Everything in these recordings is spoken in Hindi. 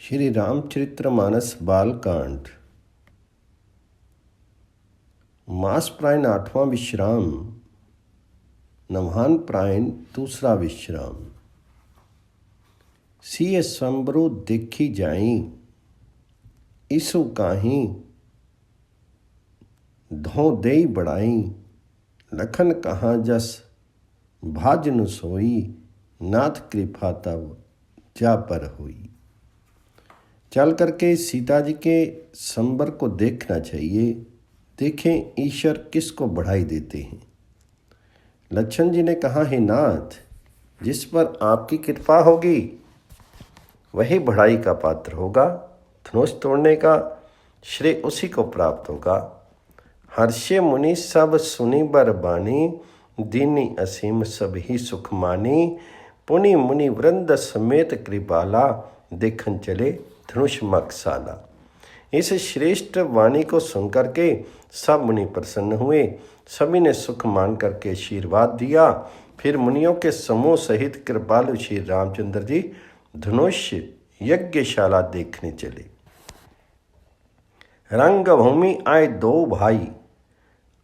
श्री रामचरितमानस बालकांड मास प्रायण 8वां विश्राम नवहान प्रायण दूसरा विश्राम। सिय संबरु देखी जाई इसु काही धो देई बढ़ाई लखन कहाँ जस भाजनु सोई नाथ कृपा तब जा पर हुई। चल करके सीता जी के संबर को देखना चाहिए। देखें ईश्वर किसको बढ़ाई देते हैं। लक्ष्मण जी ने कहा, हे नाथ, जिस पर आपकी कृपा होगी वही बढ़ाई का पात्र होगा। धनुष तोड़ने का श्रेय उसी को प्राप्त होगा। हर्षे मुनि सब सुनी बर बानी दीनी असीम सब ही सुख मानी। पुनि मुनि वृंद समेत कृपाला देखन चले धनुष मकसाला। इस श्रेष्ठ वाणी को सुनकर के सब मुनि प्रसन्न हुए। सभी ने सुख मान करके आशीर्वाद दिया। फिर मुनियों के समूह सहित कृपालु श्री रामचंद्र जी धनुष यज्ञशाला देखने चले। रंग भूमि आए दो भाई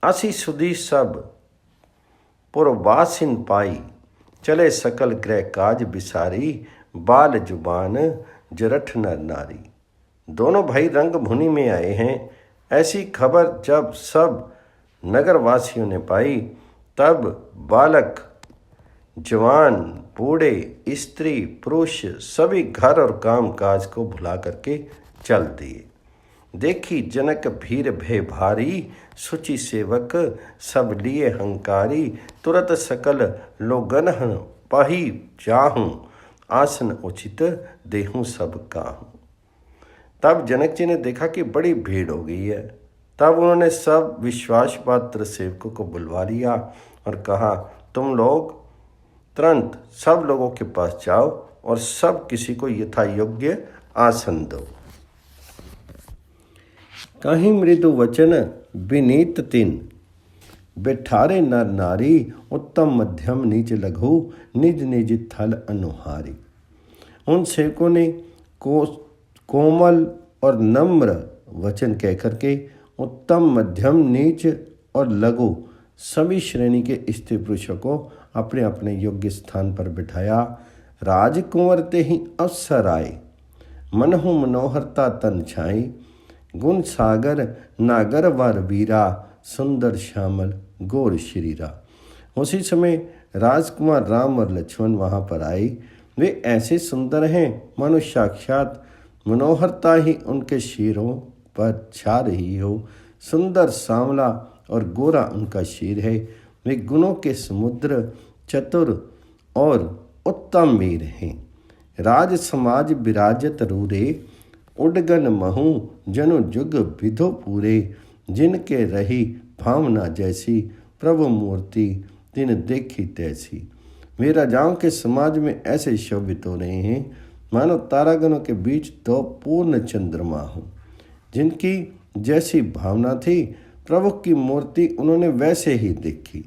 असी सुधी सब पुरवासिन पाई। चले सकल गृह काज बिसारी बाल जुबान जरठ नर नारी। दोनों भाई रंग भूमि में आए हैं। ऐसी खबर जब सब नगरवासियों ने पाई तब बालक जवान बूढ़े स्त्री पुरुष सभी घर और काम काज को भुला करके चल दिए। देखी जनक भीर भय भारी सुचि सेवक सब लिए हंकारी। तुरत सकल लोगन पाही जाहूं आसन उचित देहूं सब काहूं। तब जनक जी ने देखा कि बड़ी भीड़ हो गई है। तब उन्होंने सब विश्वास पात्र सेवकों को बुलवा लिया और कहा, तुम लोग तुरंत सब लोगों के पास जाओ और सब किसी को यथा योग्य आसन दो। कहीं मृदु वचन विनीत तिन बैठारे नर नारी। उत्तम मध्यम नीच लघु निज निज थल अनुहारी। उन सेवकों ने कोमल और नम्र वचन कह करके उत्तम मध्यम नीच और लघु सभी श्रेणी के स्त्री पुरुषों को अपने अपने योग्य स्थान पर बिठाया। राजकुंवर ते ही अवसर आए मनहु मनोहरता तन छाई। गुण सागर नागर वर वीरा सुंदर श्यामल गोर शरीरा। उसी समय राजकुमार राम और लक्ष्मण वहाँ पर आए। वे ऐसे सुंदर हैं मानो साक्षात मनोहरता ही उनके शीरों पर छा रही हो। सुंदर सांवला और गोरा उनका शीर है। वे गुणों के समुद्र चतुर और उत्तम वीर हैं। राज समाज विराजत रूरे उडगन महु जनु जुग विधो पूरे। जिनके रही भावना जैसी प्रभु मूर्ति तिन देखी तैसी। वे राजाओं के समाज में ऐसे शोभित हो रहे हैं मानो तारागणों के बीच दो पूर्ण चंद्रमा हो। जिनकी जैसी भावना थी प्रभु की मूर्ति उन्होंने वैसे ही देखी।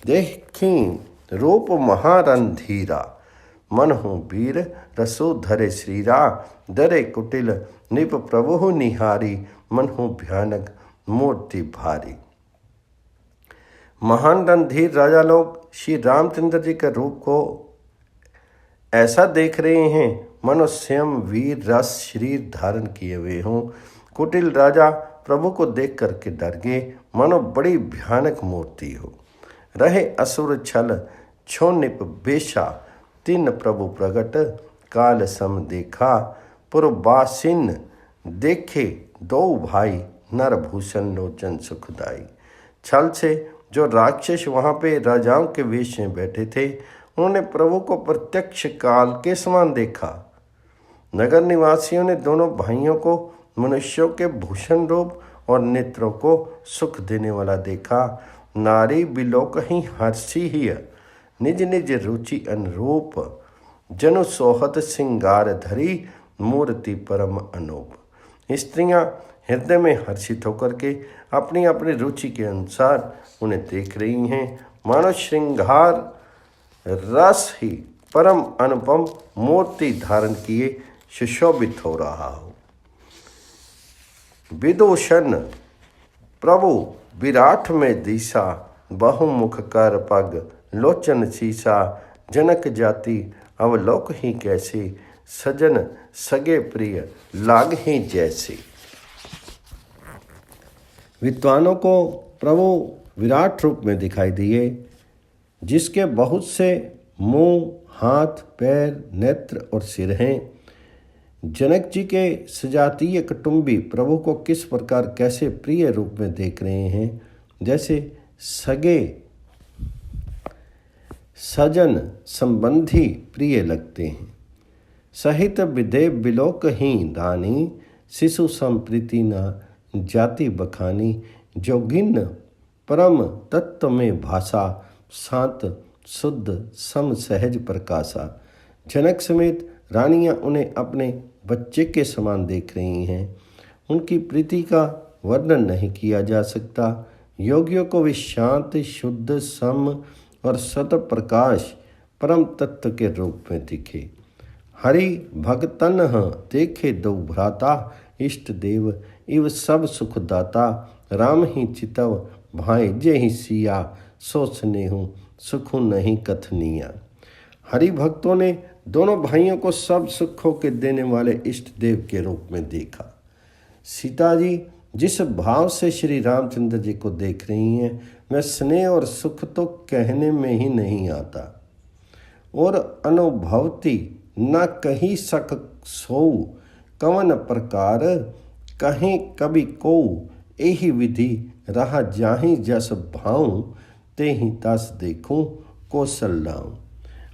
देखी रूप महारंधीरा मन हो वीर रसो धरे श्रीरा। दरे कुटिल निप प्रभु निहारी मन हो भयानक मूर्ति भारी। महान रणधीर राजा लोग श्री रामचंद्र जी के रूप को ऐसा देख रहे हैं मनो स्वयं वीर रस शरीर धारण किए हुए हों। कुटिल राजा प्रभु को देख करके डर गए मनो बड़ी भयानक मूर्ति हो। रहे असुर छल छोनिप बेशा तीन प्रभु प्रगट काल सम देखा। पुरबासिन देखे दो भाई नर भूषण लोचन सुखदाई। छल से जो राक्षस वहाँ पे राजाओं के वेश में बैठे थे उन्होंने प्रभु को प्रत्यक्ष काल के समान देखा। नगर निवासियों ने दोनों भाइयों को मनुष्यों के भूषण रूप और नेत्रों को सुख देने वाला देखा। नारी बिलोक ही हर्षी ही निज निज रुचि अनुरूप। जनु सोहत सिंगार धरी मूर्ति परम अनूप। स्त्रियां हृदय में हर्षित होकर के अपनी अपनी रुचि के अनुसार उन्हें देख रही हैं। मानो श्रृंगार रस ही परम अनुपम मूर्ति धारण किए सुशोभित हो रहा हो। विदूषण प्रभु विराट में दिशा, बहुमुख कर पग लोचन शीशा। जनक जाति अवलोक ही कैसे, सजन सगे प्रिय लाग ही जैसे। विद्वानों को प्रभु विराट रूप में दिखाई दिए, जिसके बहुत से मुंह, हाथ, पैर, नेत्र और सिर हैं। जनक जी के सजातीय कुटुंबी प्रभु को किस प्रकार कैसे प्रिय रूप में देख रहे हैं, जैसे सगे सजन संबंधी प्रिय लगते हैं। सहित विदेव बिलोक ही दानी, शिशु संप्रीति न जाति बखानी। जोगिन परम तत्व में भाषा, शांत शुद्ध सम सहज प्रकाशा। जनक समेत रानियां उन्हें अपने बच्चे के समान देख रही हैं। उनकी प्रीति का वर्णन नहीं किया जा सकता। योगियों को वे शांत, शुद्ध, सम और सत प्रकाश परम तत्व के रूप में दिखे। हरि भगतन देखे दो भ्राता, इष्ट देव इव सब सुखदाता। राम ही चितव भाई जे ही सिया, सो स्नेहु सुखु नहीं कथनिया। हरि भक्तों ने दोनों भाइयों को सब सुखों के देने वाले इष्ट देव के रूप में देखा। सीता जी जिस भाव से श्री रामचंद्र जी को देख रही हैं, वह स्नेह और सुख तो कहने में ही नहीं आता। और अनुभवती न कही सक सो, कवन प्रकार कहीं कभी को। यही विधि रहा जाहि जस भाऊं, ते ही तस देखूं कौशल लाऊं।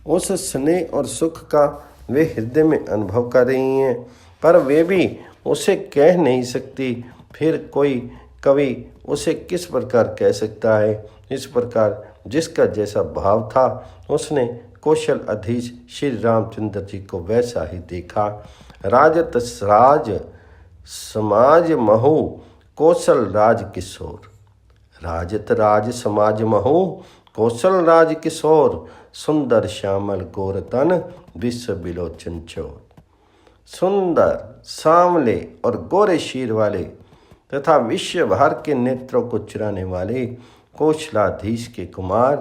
उस स्नेह और सुख का वे हृदय में अनुभव कर रही हैं, पर वे भी उसे कह नहीं सकती। फिर कोई कवि उसे किस प्रकार कह सकता है। इस प्रकार जिसका जैसा भाव था, उसने कौशल अधीश श्री रामचंद्र जी को वैसा ही देखा। राजत राज समाज महु, कौशल राज किशोर। राजत राज समाज महु, कौशल राज किशोर। सुंदर श्यामल गोरतन, विश्व बिलोचन चोर। सुंदर, सांवले और गोरे शीर वाले तथा विश्व भर के नेत्रों को चुराने वाले कौशलाधीश के कुमार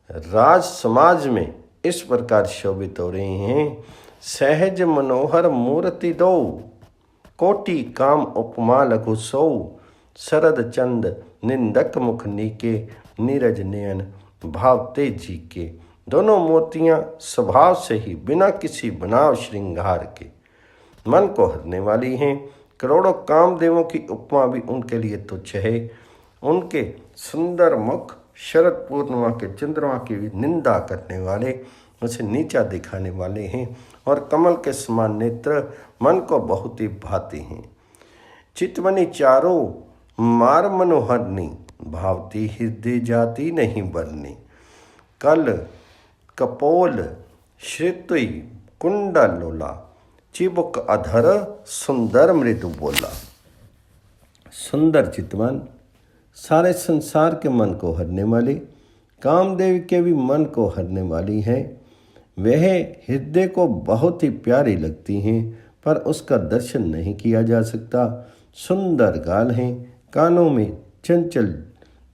राज समाज में इस प्रकार शोभित हो रहे हैं। सहज मनोहर मूर्ति दो, कोटि काम उपमा लघु सो। शरद चंद निंदक मुख नीके, नीरज नयन भाव तेजी के। दोनों मूर्तियां स्वभाव से ही बिना किसी बनाव श्रृंगार के मन को हरने वाली हैं। करोड़ों कामदेवों की उपमा भी उनके लिए तुच्छ है। उनके सुंदर मुख शरद पूर्णिमा के चंद्रमा की निंदा करने वाले, उसे नीचा दिखाने वाले हैं। और कमल के समान नेत्र मन को बहुत ही भाते हैं। चितवनी चारों मार मनोहरनी, भावती हृदय जाति नहीं बरनी। कल कपोल श्रुति कुंडलोला, चिबुक अधर सुंदर मृदु बोला। सुंदर चितवन सारे संसार के मन को हरने वाली, कामदेव के भी मन को हरने वाली है। वह हृदय को बहुत ही प्यारी लगती हैं, पर उसका दर्शन नहीं किया जा सकता। सुंदर गाल हैं, कानों में चंचल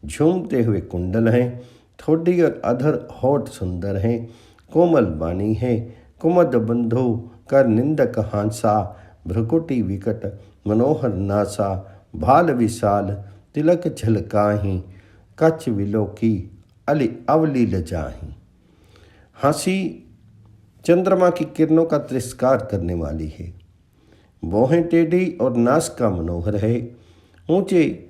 झूमते हुए कुंडल हैं। ठोडी और अधर होठ सुंदर हैं। कोमल बानी है, कुमद बंधु कर निंदक हांसा। भ्रकुटी विकट मनोहर नासा, भाल विशाल तिलक झलकाही। कच्छ विलोकी अली अवली लजाही। हंसी चंद्रमा की किरणों का तिरस्कार करने वाली है। भौहें टेढ़ी और नासिका मनोहर है। ऊंचे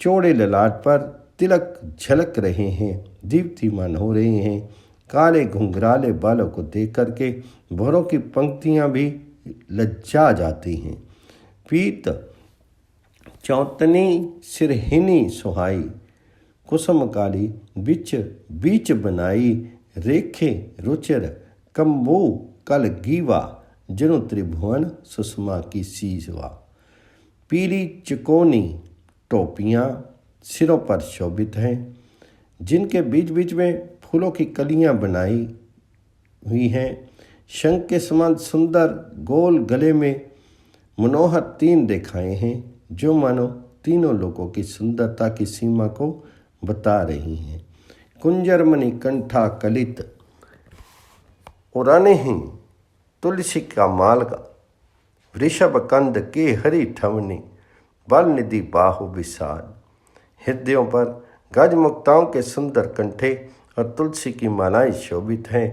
चौड़े ललाट पर तिलक झलक रहे हैं, दीप्तिमान हो रहे हैं। काले घुंघराले बालों को देख करके भौरों की पंक्तियां भी लज्जा जाती हैं। पीत चौतनी सिरहिनी सुहाई, कुसुम काली बिच बीच बनाई। रेखे रुचिर कंबू कल गीवा, जनु त्रिभुवन सुषमा की सीजवा। पीली चिकोनी टोपियाँ सिरों पर शोभित हैं, जिनके बीच बीच में फूलों की कलियां बनाई हुई हैं। शंख के समान सुंदर गोल गले में मनोहर 3 रेखाएं हैं जो मानो तीनों लोगों की सुंदरता की सीमा को बता रही हैं। कुंजरमणि कंठा कलित उराने ही तुलसी का मालगा, वृषभ कंद के हरि ठवनी, बल निधि बाहु विशाल। हृदयों पर गजमुक्ताओं के सुंदर कंठे और तुलसी की मालाएं शोभित हैं।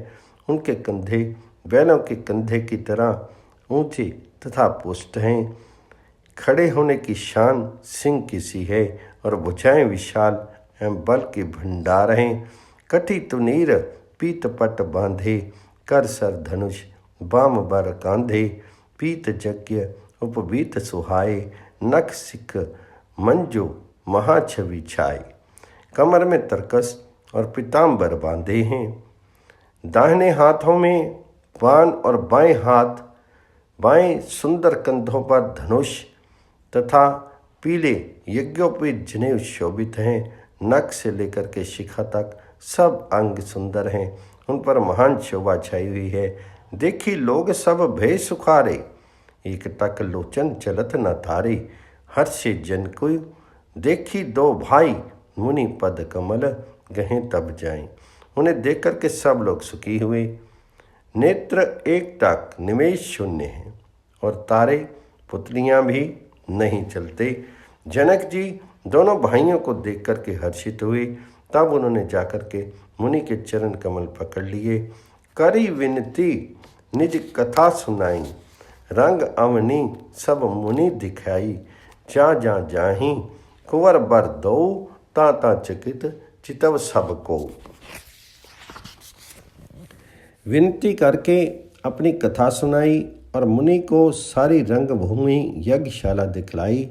उनके कंधे बैलों के कंधे की तरह ऊंचे तथा पुष्ट हैं। खड़े होने की शान सिंह की सी है और भुजाएं विशाल एवं बल के भंडार हैं। कटी तुनीर पीत पट बांधे, कर सर धनुष बाम बर कांधे। पीत यज्ञ उपवीत सुहाए, नख सिख मंजो महाछवि छाए। कमर में तरकस और पीताम्बर बांधे हैं। दाहिने हाथों में बाण और बाएं सुंदर कंधों पर धनुष तथा पीले यज्ञोपवीत जनेऊ शोभित हैं। नख से लेकर के शिखा तक सब अंग सुंदर हैं। उन पर महान शोभा छाई हुई है। देखी लोग सब भय सुखारे, एक टक लोचन चलत न थारे। हर्षे जन को देखी 2 भाई, मुनि पद कमल गहे तब जाएं। उन्हें देख कर के सब लोग सुखी हुए। नेत्र एक टक निमेष शून्य है और तारे पुतलियां भी नहीं चलते। जनक जी दोनों भाइयों को देख कर के हर्षित हुए। तब उन्होंने जाकर के मुनि के चरण कमल पकड़ लिए। करी विनती निज कथा सुनाई, रंग अवनी सब मुनि दिखाई। जा जा जाही कुंवर बर दो, ता चकित चितव सबको। विनती करके अपनी कथा सुनाई और मुनि को सारी रंगभूमि यज्ञशाला दिखलाई।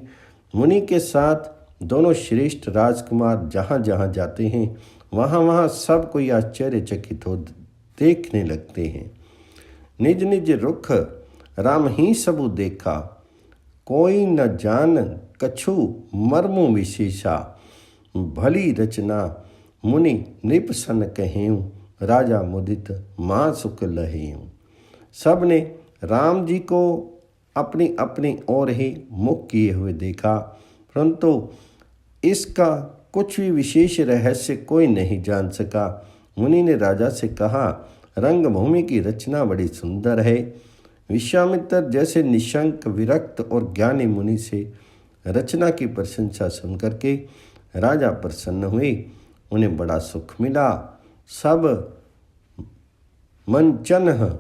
मुनि के साथ दोनों श्रेष्ठ राजकुमार जहाँ जहाँ जाते हैं वहाँ वहाँ सब कोई आश्चर्यचकित हो देखने लगते हैं। निज निज रुख राम ही सबु देखा, कोई न जान कछु मर्मु विशेषा। भली रचना मुनि नृप सन कहेऊँ, राजा मुदित महासुख लहेऊँ। सब ने राम जी को अपनी अपनी ओर ही मुख किए हुए देखा, परंतु इसका कुछ भी विशेष रहस्य कोई नहीं जान सका। मुनि ने राजा से कहा, रंगभूमि की रचना बड़ी सुंदर है। विश्वामित्र जैसे निशंक विरक्त और ज्ञानी मुनि से रचना की प्रशंसा सुनकर के राजा प्रसन्न हुए। उन्हें बड़ा सुख मिला। सब मंचन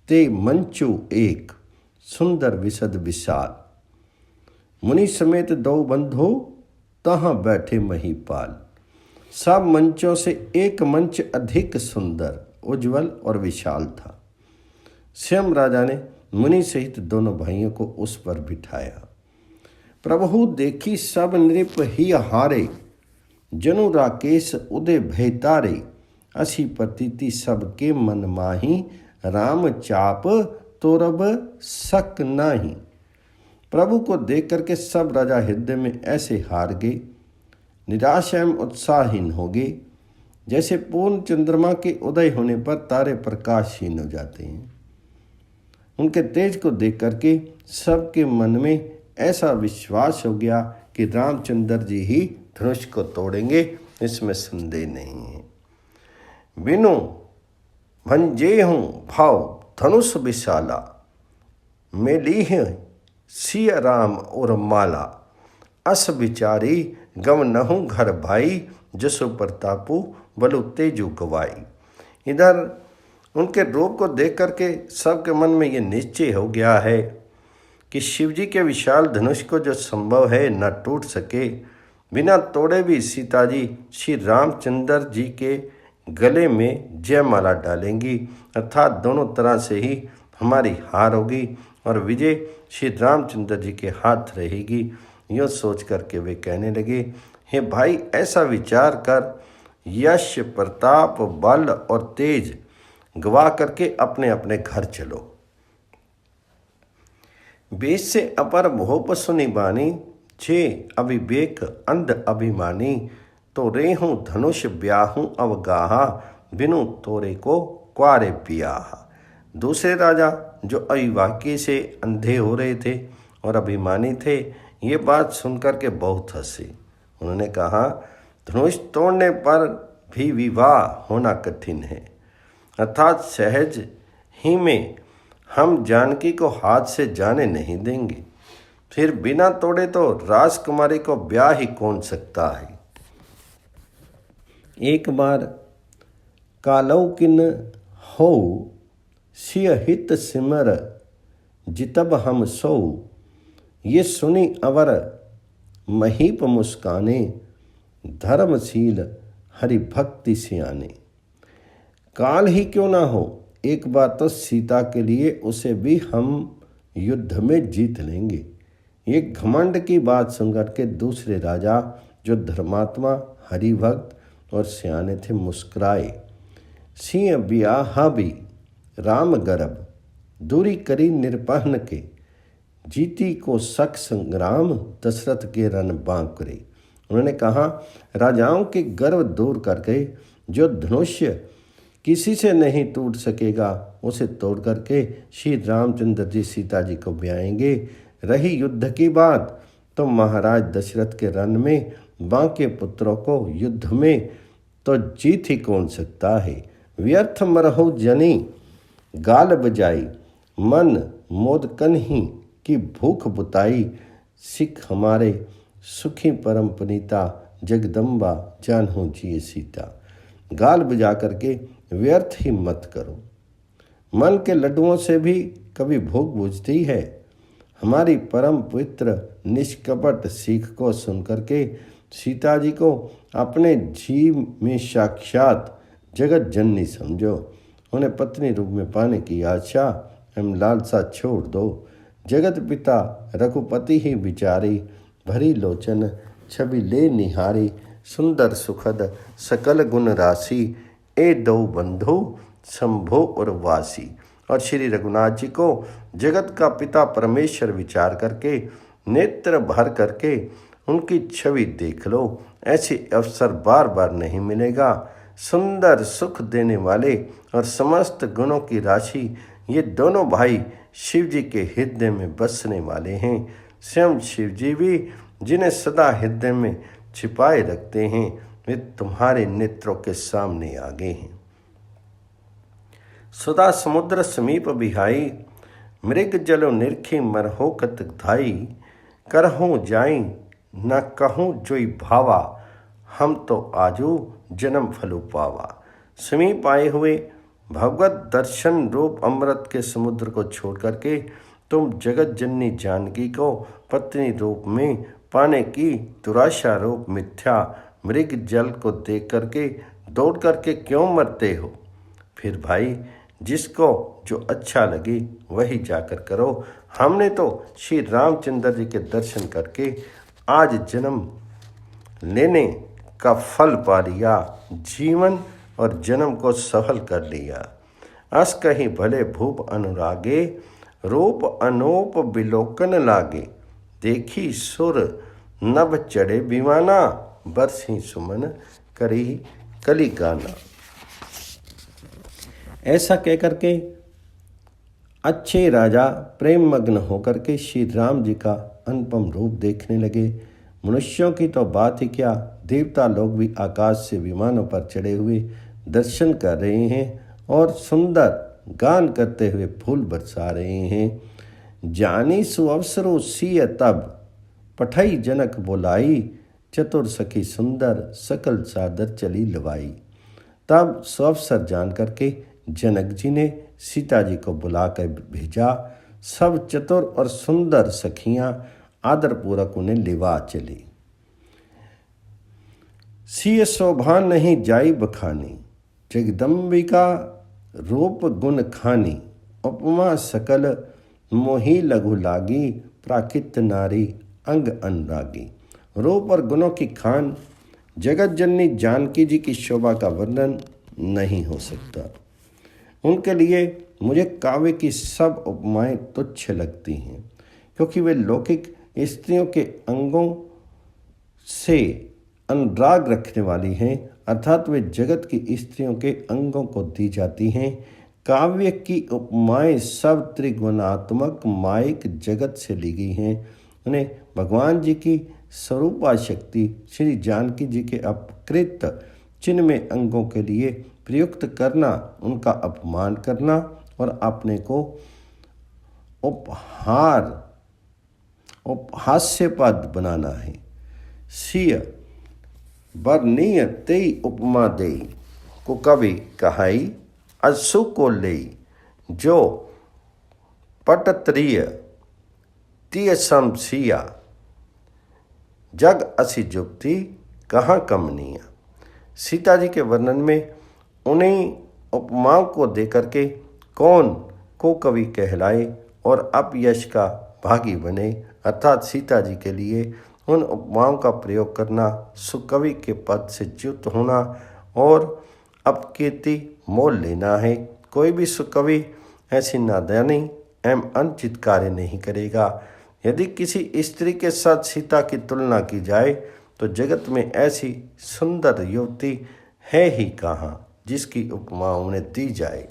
ते मंचु एक, सुंदर विशद विशाल। मुनि समेत 2 बंधु तहाँ बैठे महीपाल। सब मंचों से एक मंच अधिक सुंदर, उज्जवल और विशाल था। स्वयं राजा ने मुनि सहित दोनों भाइयों को उस पर बिठाया। प्रभु देखी सब नृप ही हारे, जनु राकेश उदय भय तारे। असी प्रतीति सबके मन माही, राम चाप तोरब सक नाही। प्रभु को देख करके सब राजा हृदय में ऐसे हार गए, निराश एवं उत्साहहीन हो गए, जैसे पूर्ण चंद्रमा के उदय होने पर तारे प्रकाशहीन हो जाते हैं। उनके तेज को देख करके सबके मन में ऐसा विश्वास हो गया कि रामचंद्र जी ही धनुष को तोड़ेंगे, इसमें संदेह नहीं है। बिनु भंजे हूँ भाव धनुष विशाला, मेली है सिय राम और माला। अस विचारी गम नहु घर भाई, जसु प्रतापु बलु तेजु गवाई। इधर उनके रूप को देख करके सबके मन में ये निश्चय हो गया है कि शिवजी के विशाल धनुष को जो संभव है न टूट सके। बिना तोड़े भी सीता जी श्री रामचंद्र जी के गले में जयमाला डालेंगी, अर्थात दोनों तरह से ही हमारी हार होगी और विजय श्री रामचंद्र जी के हाथ रहेगी। यूँ सोच करके वे कहने लगे, हे भाई, ऐसा विचार कर यश प्रताप बल और तेज गवा करके अपने अपने घर चलो। वेद से अपर भोप सुनि बानी, छे अविवेक अंध अभिमानी। तो रेहूँ धनुष ब्याहूँ अवगाहा, बिनु तोरे को क्वारे पियाहा। दूसरे राजा जो अविवाहिकी से अंधे हो रहे थे और अभिमानी थे, ये बात सुनकर के बहुत हंसे। उन्होंने कहा, धनुष तोड़ने पर भी विवाह होना कठिन है, अर्थात सहज ही में हम जानकी को हाथ से जाने नहीं देंगे। फिर बिना तोड़े तो राजकुमारी को ब्याह ही कौन सकता है। एक बार कालौकिन हो सिय हित सिमर जितब हम सो, ये सुनी अवर महीप मुस्काने, धर्मशील हरि भक्ति सियाने। काल ही क्यों ना हो, एक बार तो सीता के लिए उसे भी हम युद्ध में जीत लेंगे। ये घमंड की बात सुनकर के दूसरे राजा जो धर्मात्मा हरिभक्त और सियाने थे मुस्कुराए। सिंह ब्याहा भी राम गर्भ, दूरी करी निरपहन के, जीती को सख संग्राम, दशरथ के रन बांकुरे। उन्होंने कहा, राजाओं के गर्व दूर करके जो धनुष्य किसी से नहीं टूट सकेगा, उसे तोड़ करके श्री रामचंद्र जी सीता जी को ब्याएंगे। रही युद्ध की बात, तो महाराज दशरथ के रन में बांके पुत्रों को युद्ध में तो जीत ही कौन सकता है। व्यर्थ मरहु जनी गाल बजाई, मन मोदकन ही की भूख बुताई। सिख हमारे सुखी परम पुनीता, जगदम्बा जानहु जिये सीता। गाल बजा करके व्यर्थ ही मत करो, मन के लड्डुओं से भी कभी भूख बुझती है। हमारी परम पवित्र निष्कपट सीख को सुनकर के सीता जी को अपने जीव में साक्षात जगत जननी समझो। उन्हें पत्नी रूप में पाने की आशा एवं लालसा छोड़ दो। जगत पिता रघुपति ही विचारी, भरी लोचन छवि ले निहारी। सुंदर सुखद सकल गुण राशि, ए दो बंधु शंभो और वासी। और श्री रघुनाथ जी को जगत का पिता परमेश्वर विचार करके नेत्र भर करके उनकी छवि देख लो। ऐसे अवसर बार बार नहीं मिलेगा। सुंदर सुख देने वाले और समस्त गुणों की राशि ये दोनों भाई शिव जी के हृदय में बसने वाले हैं। स्वयं शिव जी भी जिन्हें सदा हृदय में छिपाए रखते हैं, वे तुम्हारे नेत्रों के सामने आ गए हैं। सुधा समुद्र समीप बिहाई, मृग जलो निरखी मरहो कत धाई। करहूँ जाई न कहूँ जोई भावा, हम तो आजू जन्म फलु पावा। समीप आए हुए भगवत दर्शन रूप अमृत के समुद्र को छोड़ करके तुम जगत जननी जानकी को पत्नी रूप में पाने की दुराशा रूप मिथ्या मृग जल को देख करके दौड़ करके क्यों मरते हो। फिर भाई जिसको जो अच्छा लगे वही जाकर करो। हमने तो श्री रामचंद्र जी के दर्शन करके आज जन्म लेने का फल पा लिया, जीवन और जन्म को सफल कर लिया। अस कहीं भले भूप अनुरागे, रूप अनूप बिलोकन लागे। देखी सुर नभ चढ़े विमाना, बरसी सुमन करी कली गाना। ऐसा कहकर के अच्छे राजा प्रेम मग्न होकर के श्री राम जी का अनुपम रूप देखने लगे। मनुष्यों की तो बात ही क्या, देवता लोग भी आकाश से विमानों पर चढ़े हुए दर्शन कर रहे हैं और सुंदर गान करते हुए फूल बरसा रहे हैं। जानी सुअवसरो सिय तब, पठई जनक बोलाई। चतुर सखी सुंदर सकल सादर चली लवाई। तब सुअवसर जान करके जनक जी ने सीता जी को बुलाकर भेजा। सब चतुर और सुंदर सखियां आदरपूर्वक उन्हें लिवा चली। सिय शोभा नहीं जाई बखानी, जगदम्बिका रूप गुण खानी। उपमा सकल मोही लघु लागी, प्राकृत नारी अंग अनुरागी। रूप और गुणों की खान जगत जननी जानकी जी की शोभा का वर्णन नहीं हो सकता। उनके लिए मुझे काव्य की सब उपमाएं तुच्छ लगती हैं, क्योंकि वे लौकिक स्त्रियों के अंगों से अनुराग रखने वाली हैं, अर्थात वे जगत की स्त्रियों के अंगों को दी जाती हैं। काव्य की उपमाएं सब त्रिगुणात्मक मायिक जगत से ली गई हैं। उन्हें भगवान जी की स्वरूपा शक्ति श्री जानकी जी के अपकृत चिन्हमय अंगों के लिए प्रयुक्त करना, उनका अपमान करना और अपने को उपहास्यपद बनाना है। सिय बरनीय तेई उपमा देई को कवि कहाई असु को लेई, जो पटत्रिय तिय सम सिया, जग असी जुक्ति कहाँ कमनीय। सीता जी के वर्णन में उन्हीं उपमाओं को देकर के कौन को कवि कहलाए और अपयश का भागी बने, अर्थात सीता जी के लिए उन उपमाओं का प्रयोग करना सुकवि के पद से च्युत होना और अपकीर्ति मोल लेना है। कोई भी सुकवि ऐसी नादानी एवं अनुचित कार्य नहीं करेगा। यदि किसी स्त्री के साथ सीता की तुलना की जाए तो जगत में ऐसी सुंदर युवती है ही कहाँ जिसकी उपमा उन्हें दी जाए।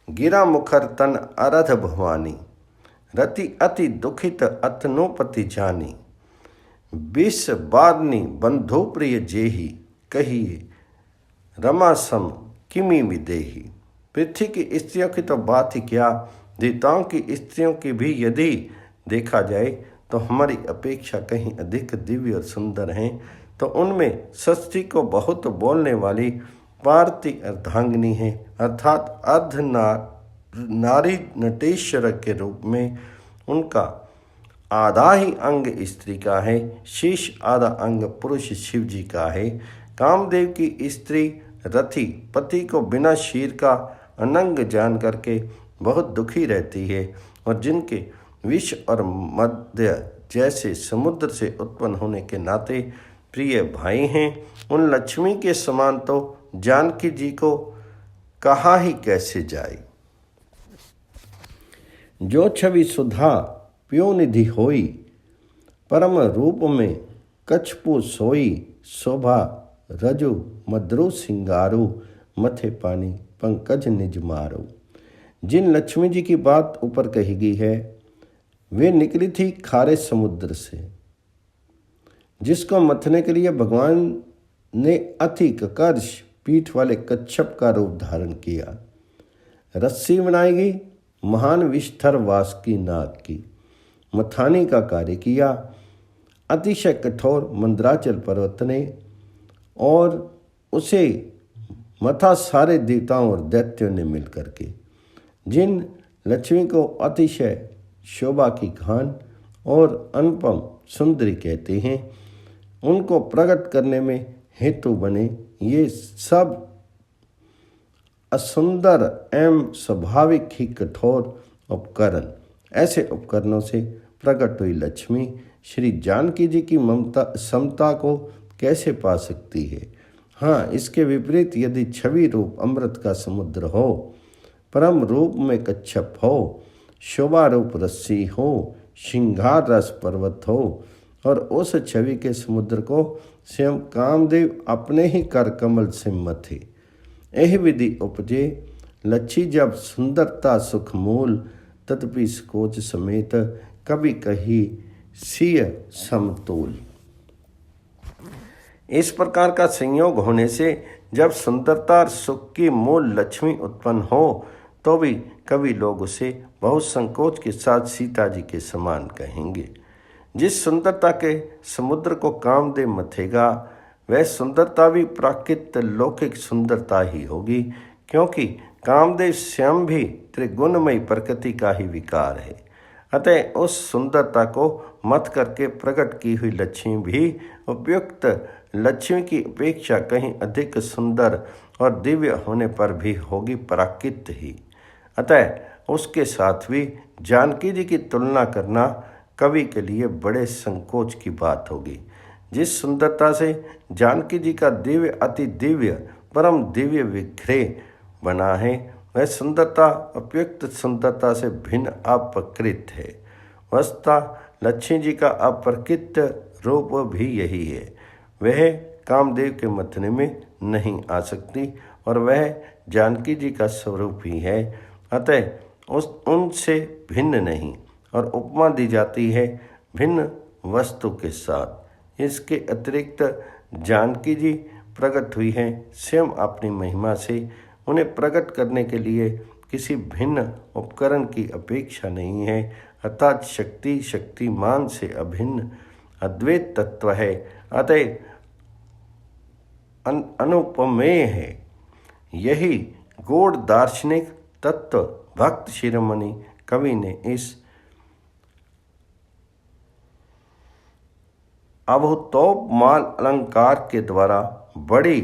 गिरा मुखर तन अरध भवानी, रति अति दुखित अतनोपति जानी, विष बारनी बंधु प्रिय जेही, कहिए रमा सम किमी विदेही। पृथ्वी की स्त्रियों की तो बात ही क्या, देवताओं की स्त्रियों की भी यदि देखा जाए तो हमारी अपेक्षा कहीं अधिक दिव्य और सुंदर हैं। तो उनमें षष्ठी को बहुत बोलने वाली पार्वती अर्धांगिनी है, अर्थात अर्ध नारी नटेश्वर के रूप में उनका आधा ही अंग स्त्री का है, शेष आधा अंग पुरुष शिव जी का है। कामदेव की स्त्री रथी पति को बिना शीर का अनंग जान करके बहुत दुखी रहती है और जिनके विष और मध्य जैसे समुद्र से उत्पन्न होने के नाते प्रिय भाई हैं, उन लक्ष्मी के समान तो जानकी जी को कहा ही कैसे जाए। जो छवि सुधा प्यो निधि होई, परम रूप में कछपू सोई, शोभा रजु मद्रु सिंगारू, मथे पानी पंकज निज मारो। जिन लक्ष्मी जी की बात ऊपर कही गई है वे निकली थी खारे समुद्र से, जिसको मथने के लिए भगवान ने अति कर्ष पीठ वाले कच्छप का रूप धारण किया। रस्सी बनाई गई महान विष्ठर वासुकी नाग की, मथानी का कार्य किया अतिशय कठोर मंदराचल पर्वत ने और उसे मथा सारे देवताओं और दैत्यों ने मिलकर के। जिन लक्ष्मी को अतिशय शोभा की खान और अनुपम सुंदरी कहते हैं, उनको प्रकट करने में हेतु बने ये सब असुंदर एवं स्वाभाविक ही कठोर उपकरण। ऐसे उपकरणों से प्रकट हुई लक्ष्मी श्री जानकी जी की ममता समता को कैसे पा सकती है। हाँ, इसके विपरीत यदि छवि रूप अमृत का समुद्र हो, परम रूप में कच्छप हो, शोभा रूप रस्सी हो, श्रृंगार रस पर्वत हो और उस छवि के समुद्र को स्वयं कामदेव अपने ही कर कमल से मथे, यह विधि उपजे। लच्छी जब सुंदरता सुख मूल, तदपि कोच समेत, कभी कही सिय समतोल। इस प्रकार का संयोग होने से जब सुंदरता और सुख की मूल लक्ष्मी उत्पन्न हो तो भी कभी लोग उसे बहुत संकोच के साथ सीता जी के समान कहेंगे। जिस सुंदरता के समुद्र को कामदेव मथेगा वह सुंदरता भी प्राकृत लौकिक सुंदरता ही होगी, क्योंकि कामदेव स्वयं भी त्रिगुणमयी प्रकृति का ही विकार है। अतः उस सुंदरता को मत करके प्रकट की हुई लक्ष्मी भी उपयुक्त लक्ष्मी की अपेक्षा कहीं अधिक सुंदर और दिव्य होने पर भी होगी प्राकृत ही। अतः उसके साथ भी जानकी जी की तुलना करना कवि के लिए बड़े संकोच की बात होगी। जिस सुंदरता से जानकी जी का दिव्य अति दिव्य परम दिव्य विग्रह बना है वह सुंदरता उपयुक्त सुंदरता से भिन्न अपकृत है। वस्तुतः लक्ष्मी जी का अप्रकृत रूप भी यही है, वह कामदेव के मथने में नहीं आ सकती और वह जानकी जी का स्वरूप ही है, अतः उनसे भिन्न नहीं। और उपमा दी जाती है भिन्न वस्तु के साथ। इसके अतिरिक्त जानकी जी प्रकट हुई हैं स्वयं अपनी महिमा से। उन्हें प्रकट करने के लिए किसी भिन्न उपकरण की अपेक्षा नहीं है, अर्थात शक्ति शक्तिमान से अभिन्न अद्वैत तत्व है, अतः अनुपमेय है। यही गूढ़ दार्शनिक तत्व भक्त शिरोमणि कवि ने इस अभूतोपमाल अलंकार के द्वारा बड़ी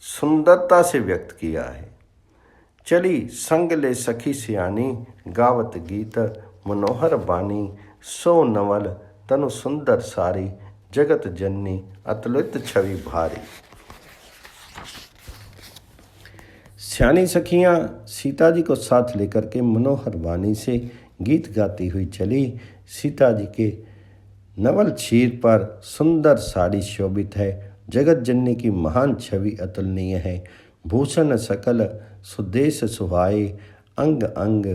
सुंदरता से व्यक्त किया है। चली संग ले सखी सियानी, गावत गीत मनोहर बानी, सो नवल तनु सुंदर सारी, जगत जननी अतुलित छवि भारी। सियानी सखियाँ सीता जी को साथ लेकर के मनोहर वाणी से गीत गाती हुई चली। सीता जी के नवल चीर पर सुंदर साड़ी शोभित है। जगत जननी की महान छवि अतुलनीय है। भूषण सकल सुदेश सुहाए, अंग अंग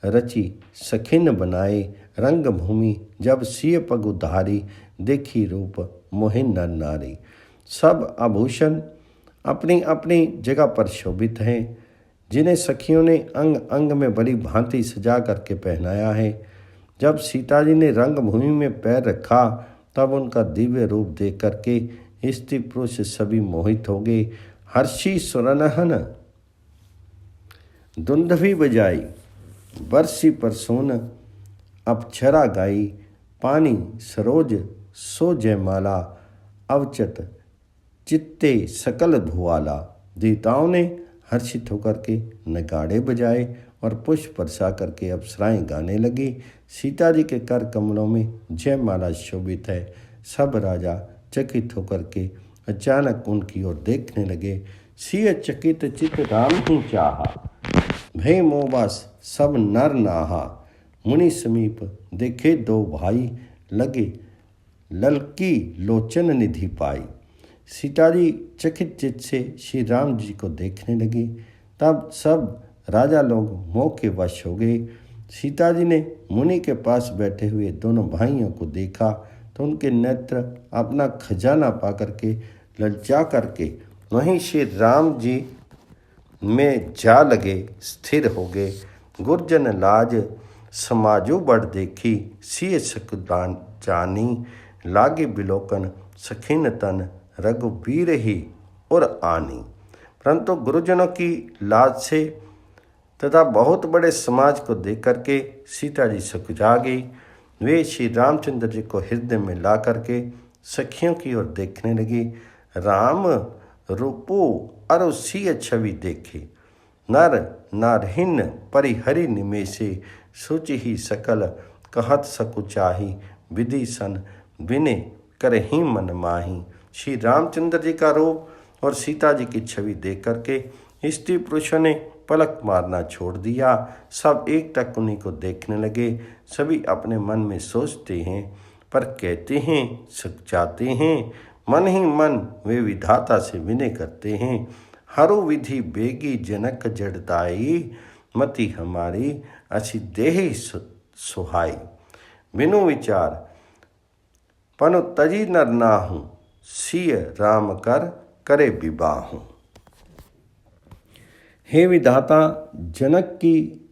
रचि सखिन बनाए, रंग भूमि जब सिय पग उधारी, देखी रूप मोहिन नर नारी। सब आभूषण अपनी अपनी जगह पर शोभित हैं, जिन्हें सखियों ने अंग अंग में बड़ी भांति सजा करके पहनाया है। जब सीता जी ने रंगभूमि में पैर रखा तब उनका दिव्य रूप देख करके स्त्री पुरुष सभी मोहित हो गए। हर्षी सुरनहन दुंदभी बजाई, बरसी परसोन अप्सरा गाई, पानी सरोज सो जयमाला, अवचत चित्ते सकल धुआला। देवताओं ने हर्षित होकर के नगाड़े बजाए और पुष्प बरसा करके अप्सराएं गाने लगी। सीता जी के कर कमलों में जयमाला शोभित है। सब राजा चकित होकर के अचानक उनकी ओर देखने लगे। सिय चकित चित राम ही चाहा, भय मोबास सब नर नाहा। मुनि समीप देखे दो भाई, लगे ललकी लोचन निधि पाई। सीता जी चकित चित्त से श्री राम जी को देखने लगी। तब सब राजा लोग मोह के वश हो गए। सीता जी ने मुनि के पास बैठे हुए दोनों भाइयों को देखा तो उनके नेत्र अपना खजाना पा करके ललचा करके वहीं श्री राम जी में जा लगे, स्थिर हो गए। गुरजन लाज समाजो बढ़ देखी, सिय सकुदान जानी, लागे बिलोकन सखिन तन, रघुबीर ही और आनी। परंतु गुरुजनों की लाज से तथा बहुत बड़े समाज को देख करके सीता जी सकुचा गई। वे श्री रामचंद्र जी को हृदय में ला करके सखियों की ओर देखने लगी। राम रूपो अरु सिय छवि देखे, नर नारहीन परिहरि निमेषे, सुचि ही सकल कहत सकुचाही, विधि सन विनय करही मन माही। श्री रामचंद्र जी का रूप और सीता जी की छवि देख करके स्त्री पुरुषों ने पलक मारना छोड़ दिया। सब एक टक उन्हीं को देखने लगे। सभी अपने मन में सोचते हैं पर कहते हैं, सचाते हैं। मन ही मन वे विधाता से विनय करते हैं। हरु विधि बेगी जनक जड़ताई, मति हमारी असी देहि सुहाई। बिनु विचार पनु तजी नर नाहूँ, सिय राम कर करे विवाहूँ। हे विधाता, जनक की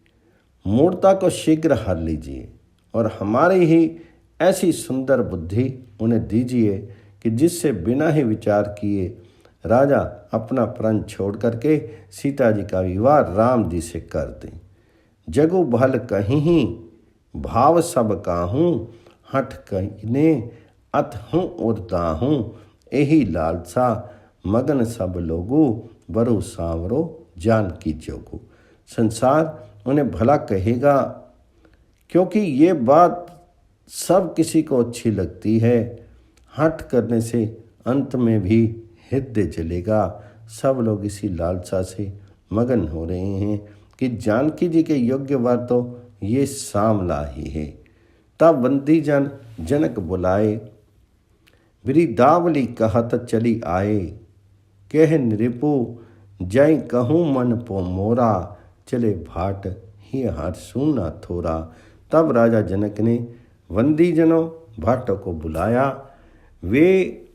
मूर्ता को शीघ्र हर लीजिए और हमारी ही ऐसी सुंदर बुद्धि उन्हें दीजिए कि जिससे बिना ही विचार किए राजा अपना प्रण छोड़ करके सीता जी का विवाह राम जी से कर दें। जगु भल कहीं ही भाव सब काहूँ, हठ कहने अत हूँ उड़ताहूँ। यही लालसा मगन सब लोगू, बरु सांवरो जानकी जोगू। संसार उन्हें भला कहेगा क्योंकि ये बात सब किसी को अच्छी लगती है। हठ करने से अंत में भी हृदय जलेगा। सब लोग इसी लालसा से मगन हो रहे हैं कि जानकी जी के योग्य वर तो ये सांवला ही है। तब बंदी जन जनक बुलाए, बिरिदावली कहत चली आए। कह नृपु जय कहूँ मन पो मोरा, चले भाट ही हरसू ना थोरा। तब राजा जनक ने बंदीजनों भाटों को बुलाया। वे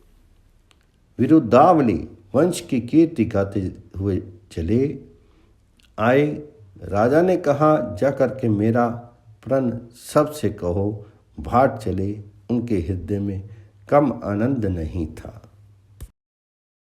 विरुद्धावली वंश की कीर्ति गाते हुए चले आए। राजा ने कहा, जाकर के मेरा प्रण सबसे कहो, भाट चले। उनके हृदय में कम आनंद नहीं था।